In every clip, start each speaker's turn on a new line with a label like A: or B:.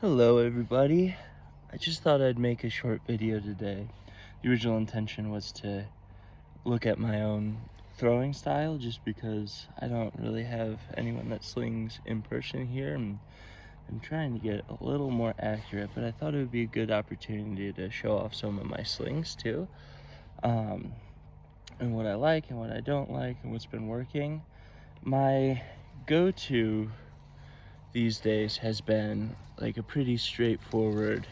A: Hello everybody. I just thought I'd make a short video today. The original intention was to look at my own throwing style just because I don't really have anyone that slings in person here, and I'm trying to get a little more accurate, but I thought it would be a good opportunity to show off some of my slings too. And what I like and what I don't like and what's been working. My go-to these days has been like a pretty straightforward,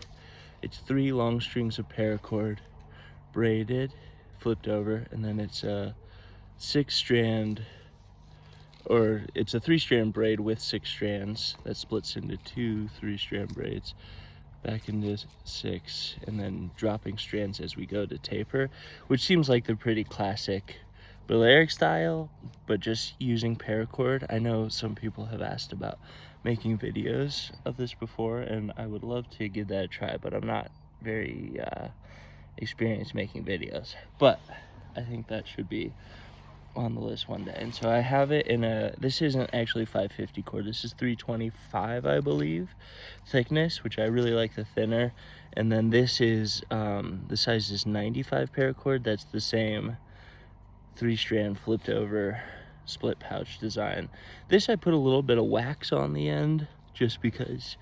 A: it's 3 long strings of paracord braided, flipped over, and then it's a 6-strand, or it's a 3-strand braid with 6 strands that splits into 2 3-strand braids back into 6, and then dropping strands as we go to taper, which seems like the pretty classic Balearic style, but just using paracord. I know some people have asked about making videos of this before, and I would love to give that a try, but I'm not very experienced making videos. But I think that should be on the list one day. And so I have it in this isn't actually 550 cord, this is 325, I believe, thickness, which I really like the thinner. And then this is, the size is 95 paracord, that's the same 3-strand flipped over split pouch design. This I put a little bit of wax on the end just because,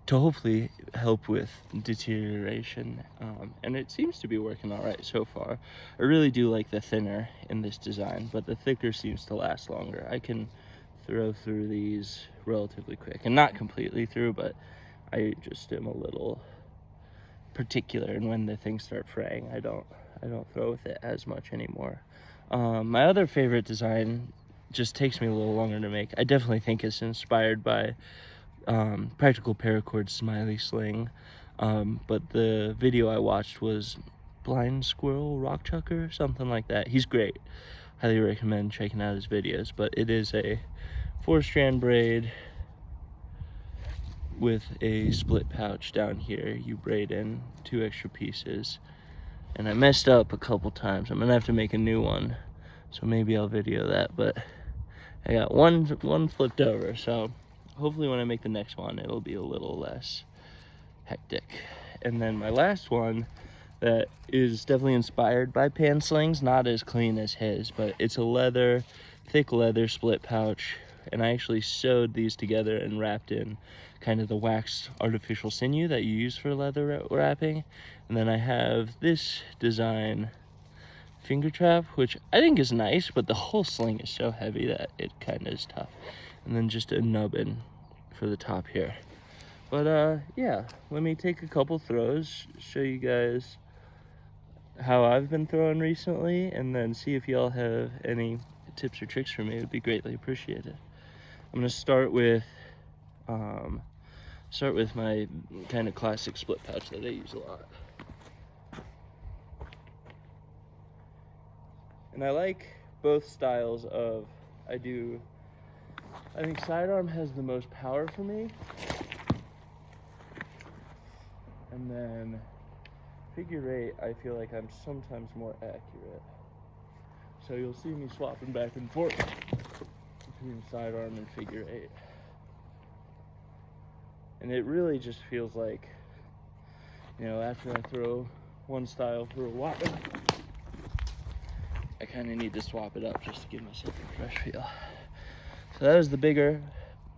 A: to hopefully help with deterioration, and it seems to be working all right so far. I really do like the thinner in this design, but the thicker seems to last longer. I can throw through these relatively quick, and not completely through, but I just am a little particular, and when the things start fraying, I don't throw with it as much anymore. My other favorite design just takes me a little longer to make. I definitely think it's inspired by Practical Paracord Smiley Sling, but the video I watched was Blind Squirrel Rock Chucker, something like that. He's great. Highly recommend checking out his videos. But it is a 4-strand braid with a split pouch down here. You braid in 2 extra pieces, and I messed up a couple times. I'm gonna have to make a new one, so maybe I'll video that. But I got one flipped over, so hopefully when I make the next one, it'll be a little less hectic. And then my last one that is definitely inspired by pan slings, not as clean as his, but it's a thick leather split pouch. And I actually sewed these together and wrapped in kind of the waxed artificial sinew that you use for leather wrapping. And then I have this design finger trap, which I think is nice, but the whole sling is so heavy that it kind of is tough. And then just a nubbin for the top here. But yeah, let me take a couple throws, show you guys how I've been throwing recently, and then see if y'all have any tips or tricks for me. It would be greatly appreciated. I'm gonna start with my kind of classic split pouch that I use a lot. And I like both styles of, I think sidearm has the most power for me, and then figure 8, I feel like I'm sometimes more accurate. So you'll see me swapping back and forth between sidearm and figure 8. And it really just feels like, you know, after I throw one style for a while, I kind of need to swap it up just to give myself a fresh feel. So that was the bigger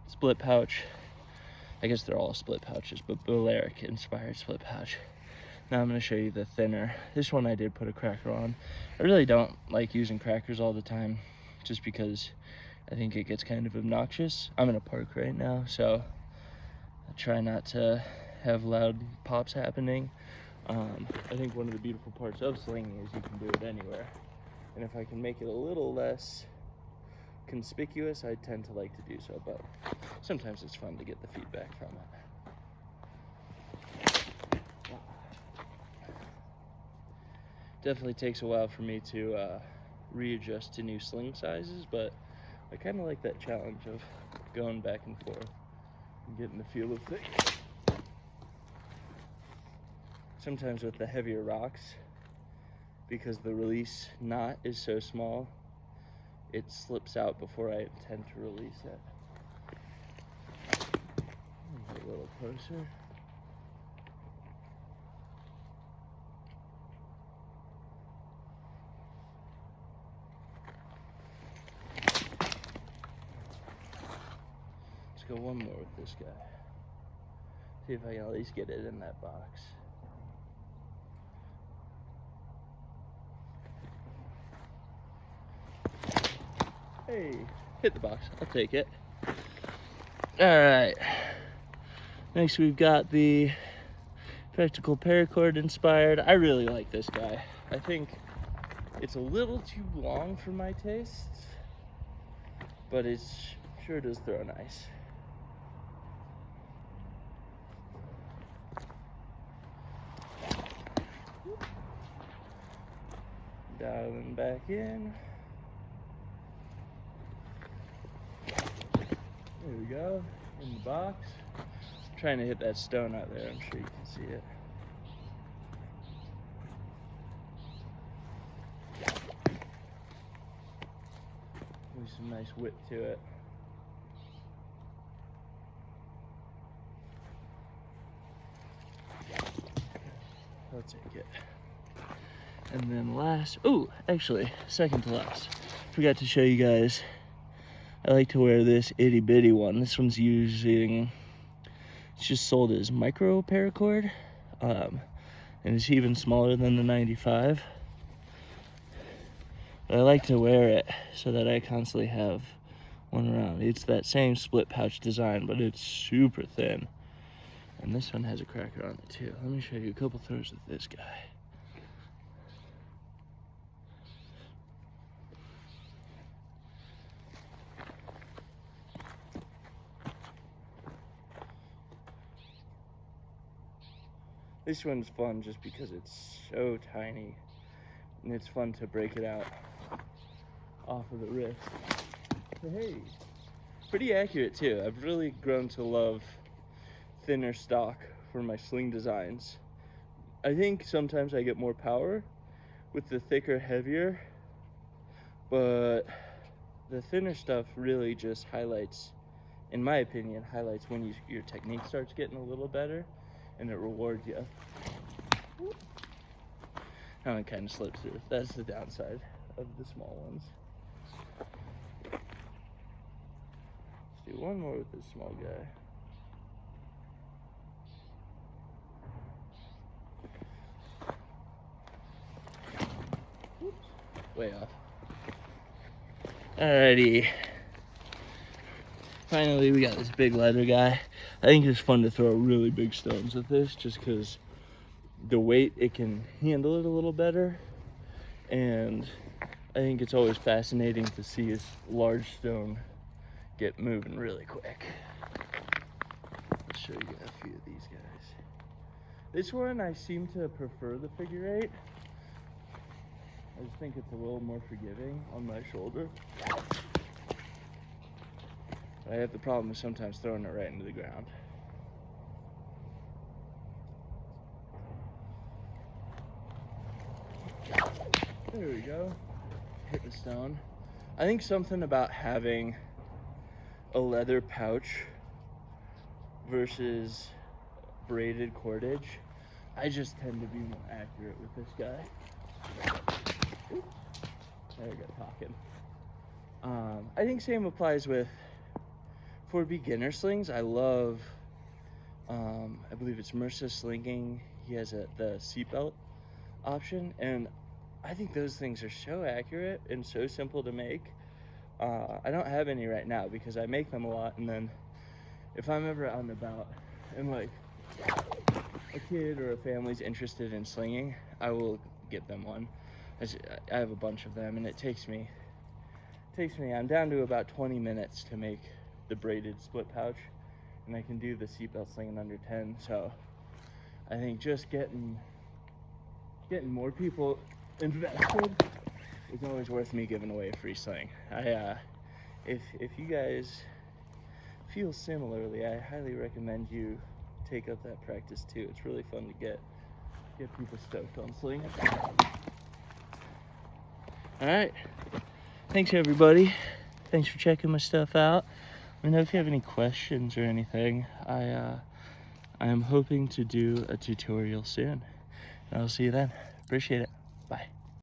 A: split pouch. I guess they're all split pouches, but Balearic inspired split pouch. Now I'm going to show you the thinner. This one I did put a cracker on. I really don't like using crackers all the time, just because I think it gets kind of obnoxious. I'm in a park right now, so I try not to have loud pops happening. I think one of the beautiful parts of slinging is you can do it anywhere. And if I can make it a little less conspicuous, I tend to like to do so, but sometimes it's fun to get the feedback from it. Definitely takes a while for me to readjust to new sling sizes, but I kind of like that challenge of going back and forth and getting the feel of things. Sometimes with the heavier rocks, because the release knot is so small, it slips out before I intend to release it. closer. Let's go one more with this guy. See if I can at least get it in that box. Hey, hit the box. I'll take it. All right. Next, we've got the Practical Paracord inspired. I really like this guy. I think it's a little too long for my tastes, but it sure does throw nice. Dialing back in. There we go, in the box. I'm trying to hit that stone out there, I'm sure you can see it. There's some nice whip to it. I'll take it. And then last, oh, actually, second to last, forgot to show you guys, I like to wear this itty bitty one. This one's using, it's just sold as micro paracord, and it's even smaller than the 95. But I like to wear it so that I constantly have one around. It's that same split pouch design, but it's super thin. And this one has a cracker on it too. Let me show you a couple throws with this guy. This one's fun just because it's so tiny, and it's fun to break it out off of the wrist. So hey, pretty accurate too. I've really grown to love thinner stock for my sling designs. I think sometimes I get more power with the thicker, heavier, but the thinner stuff really just highlights, in my opinion, highlights when your technique starts getting a little better. And it rewards you. Now it kind of slips through. That's the downside of the small ones. Let's do one more with this small guy. Whoops. Way off. Alrighty. Finally, we got this big leather guy. I think it's fun to throw really big stones with this just because the weight, it can handle it a little better. And I think it's always fascinating to see this large stone get moving really quick. I'll show you a few of these guys. This one, I seem to prefer the figure 8. I just think it's a little more forgiving on my shoulder. I have the problem of sometimes throwing it right into the ground. There we go. Hit the stone. I think something about having a leather pouch versus braided cordage, I just tend to be more accurate with this guy. Oops. There we go, talking. I think same applies with, for beginner slings. I love, I believe it's Mercer Slinging. He has the seatbelt option, and I think those things are so accurate and so simple to make. I don't have any right now because I make them a lot, and then if I'm ever out and about and like a kid or a family's interested in slinging, I will get them one. I have a bunch of them, and it takes me, I'm down to about 20 minutes to make the braided split pouch, and I can do the seatbelt sling in under 10. So I think just getting more people invested is always worth me giving away a free sling. If you guys feel similarly, I highly recommend you take up that practice too. It's really fun to get people stoked on slinging. All right, thanks everybody. Thanks for checking my stuff out. Let me know if you have any questions or anything. I I am hoping to do a tutorial soon. And I'll see you then. Appreciate it. Bye.